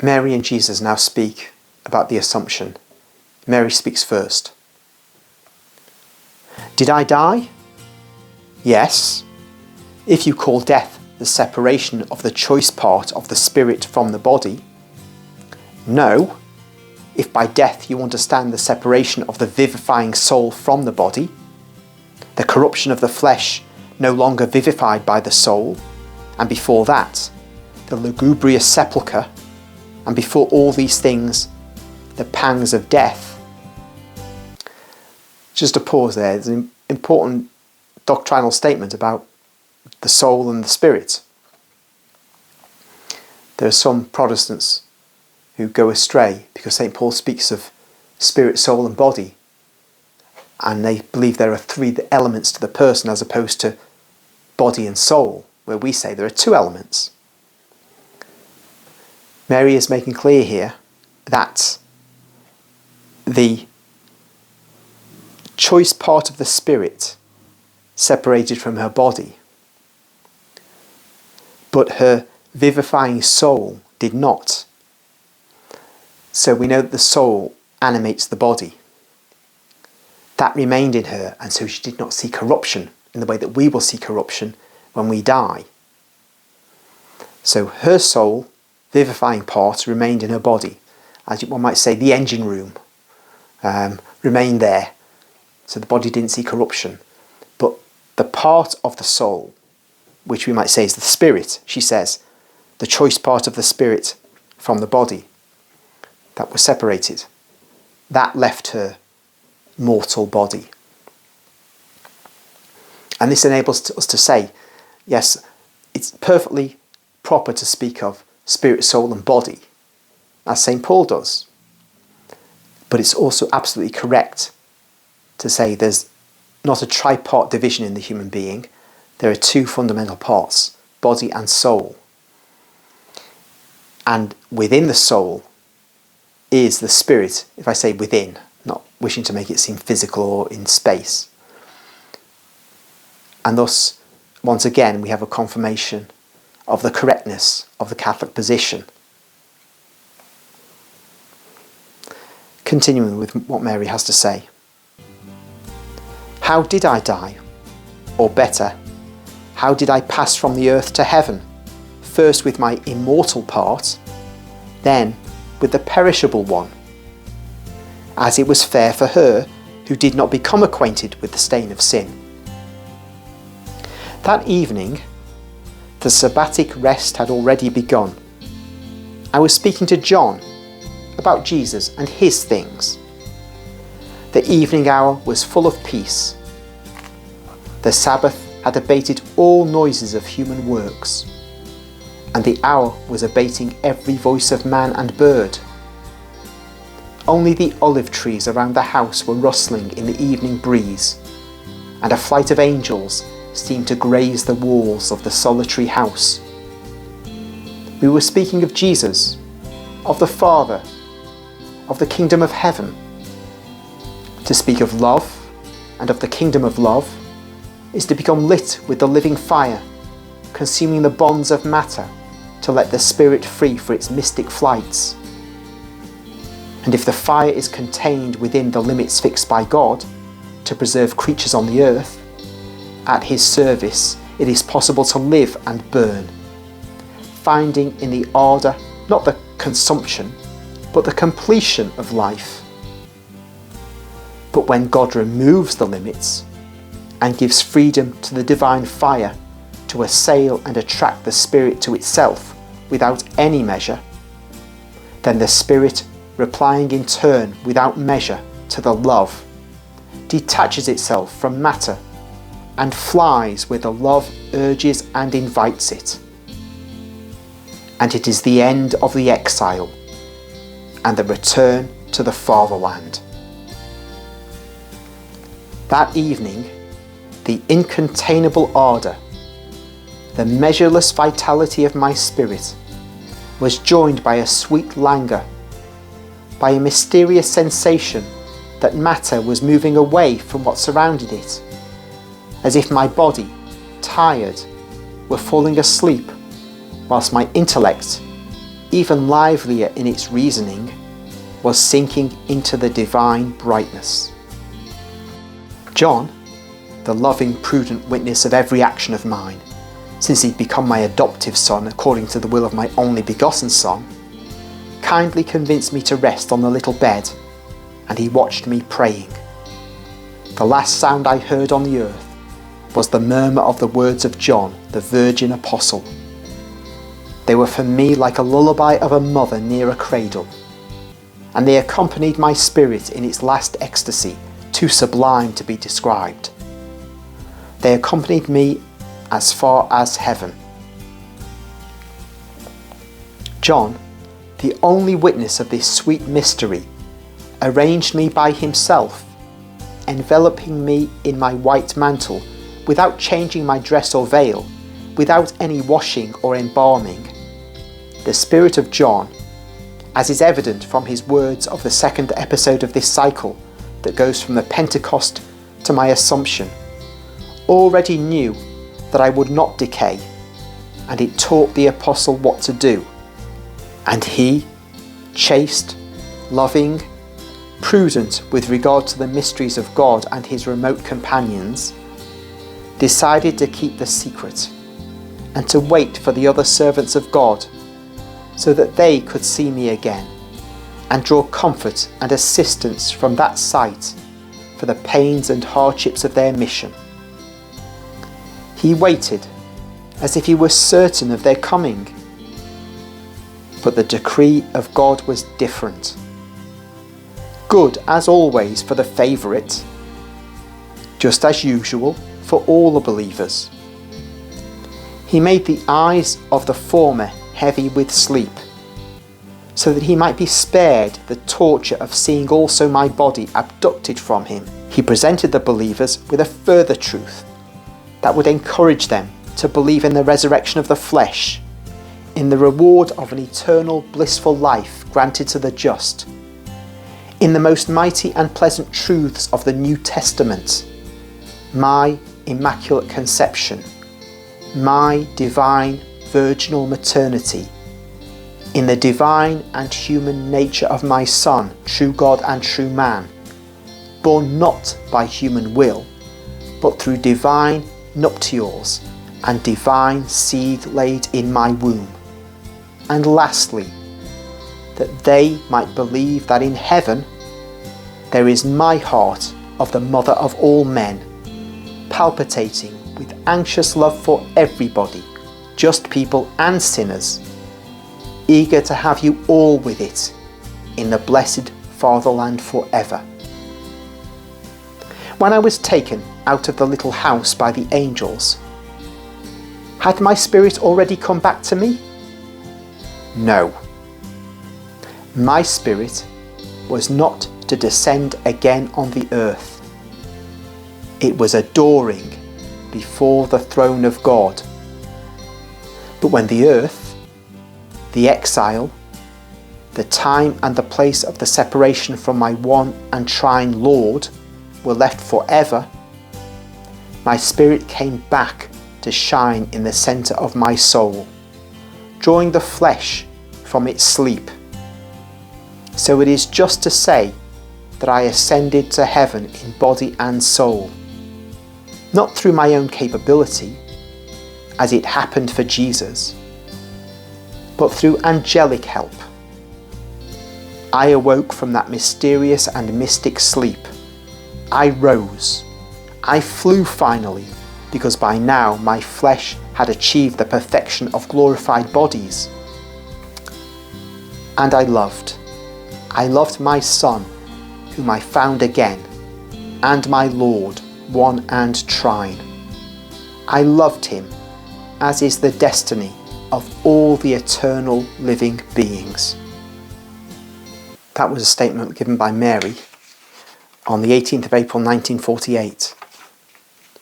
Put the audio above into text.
Mary and Jesus now speak about the Assumption. Mary speaks first. Did I die? Yes. If you call death the separation of the choice part of the spirit from the body. No. If by death you understand the separation of the vivifying soul from the body, the corruption of the flesh no longer vivified by the soul, and before that, the lugubrious sepulchre, and before all these things, the pangs of death. Just a pause there. There's an important doctrinal statement about the soul and the spirit. There are some Protestants who go astray because St. Paul speaks of spirit, soul and body, and they believe there are three elements to the person as opposed to body and soul, where we say there are two elements. Mary is making clear here that the choice part of the spirit separated from her body, but her vivifying soul did not. So we know that the soul animates the body. That remained in her, and so she did not see corruption in the way that we will see corruption when we die. So her soul, vivifying part, remained in her body. As one might say, the engine room remained there. So the body didn't see corruption. But the part of the soul, which we might say is the spirit, she says, the choice part of the spirit from the body, that was separated. That left her mortal body. And this enables us to say, yes, it's perfectly proper to speak of spirit, soul and body, as St. Paul does. But it's also absolutely correct to say there's not a tripart division in the human being. There are two fundamental parts, body and soul. And within the soul is the spirit, if I say within, not wishing to make it seem physical or in space. And thus, once again, we have a confirmation of the correctness of the Catholic position. Continuing with what Mary has to say. How did I die? Or better, how did I pass from the earth to heaven? First with my immortal part, then with the perishable one, as it was fair for her who did not become acquainted with the stain of sin. That evening, the sabbatic rest had already begun. I was speaking to John about Jesus and his things. The evening hour was full of peace. The Sabbath had abated all noises of human works, and the hour was abating every voice of man and bird. Only the olive trees around the house were rustling in the evening breeze, and a flight of angels seemed to graze the walls of the solitary house. We were speaking of Jesus, of the Father, of the kingdom of heaven. To speak of love and of the kingdom of love is to become lit with the living fire, consuming the bonds of matter to let the spirit free for its mystic flights. And if the fire is contained within the limits fixed by God to preserve creatures on the earth, at his service it is possible to live and burn, finding in the ardour not the consumption but the completion of life. But when God removes the limits and gives freedom to the divine fire to assail and attract the spirit to itself without any measure, then the spirit, replying in turn without measure to the love, detaches itself from matter and flies where the love urges and invites it. And it is the end of the exile and the return to the fatherland. That evening, the incontainable ardour, the measureless vitality of my spirit was joined by a sweet languor, by a mysterious sensation that matter was moving away from what surrounded it, as if my body, tired, were falling asleep, whilst my intellect, even livelier in its reasoning, was sinking into the divine brightness. John, the loving, prudent witness of every action of mine, since he'd become my adoptive son according to the will of my only begotten Son, kindly convinced me to rest on the little bed, and he watched me praying. The last sound I heard on the earth was the murmur of the words of John, the virgin apostle. They were for me like a lullaby of a mother near a cradle, and they accompanied my spirit in its last ecstasy, too sublime to be described. They accompanied me as far as heaven. John, the only witness of this sweet mystery, arranged me by himself, enveloping me in my white mantle without changing my dress or veil, without any washing or embalming. The Spirit of John, as is evident from his words of the second episode of this cycle that goes from the Pentecost to my Assumption, already knew that I would not decay, and it taught the apostle what to do. And he, chaste, loving, prudent with regard to the mysteries of God and his remote companions, decided to keep the secret and to wait for the other servants of God so that they could see me again and draw comfort and assistance from that sight for the pains and hardships of their mission. He waited as if he was certain of their coming. But the decree of God was different. Good as always for the favourite, just as usual for all the believers. He made the eyes of the former heavy with sleep, so that he might be spared the torture of seeing also my body abducted from him. He presented the believers with a further truth that would encourage them to believe in the resurrection of the flesh, in the reward of an eternal blissful life granted to the just, in the most mighty and pleasant truths of the New Testament, my immaculate conception, my divine virginal maternity, in the divine and human nature of my Son, true God and true man, born not by human will, but through divine nuptials and divine seed laid in my womb. And lastly, that they might believe that in heaven there is my heart of the mother of all men, palpitating with anxious love for everybody, just people and sinners, eager to have you all with it in the blessed fatherland forever. When I was taken out of the little house by the angels, had my spirit already come back to me? No. My spirit was not to descend again on the earth. It was adoring before the throne of God. But when the earth, the exile, the time and the place of the separation from my one and trine Lord were left forever, my spirit came back to shine in the centre of my soul, drawing the flesh from its sleep. So it is just to say that I ascended to heaven in body and soul, not through my own capability, as it happened for Jesus, but through angelic help. I awoke from that mysterious and mystic sleep. I rose. I flew finally, because by now my flesh had achieved the perfection of glorified bodies. And I loved. I loved my Son, whom I found again, and my Lord, one and trine. I loved him, as is the destiny of all the eternal living beings. That was a statement given by Mary on the 18th of April 1948.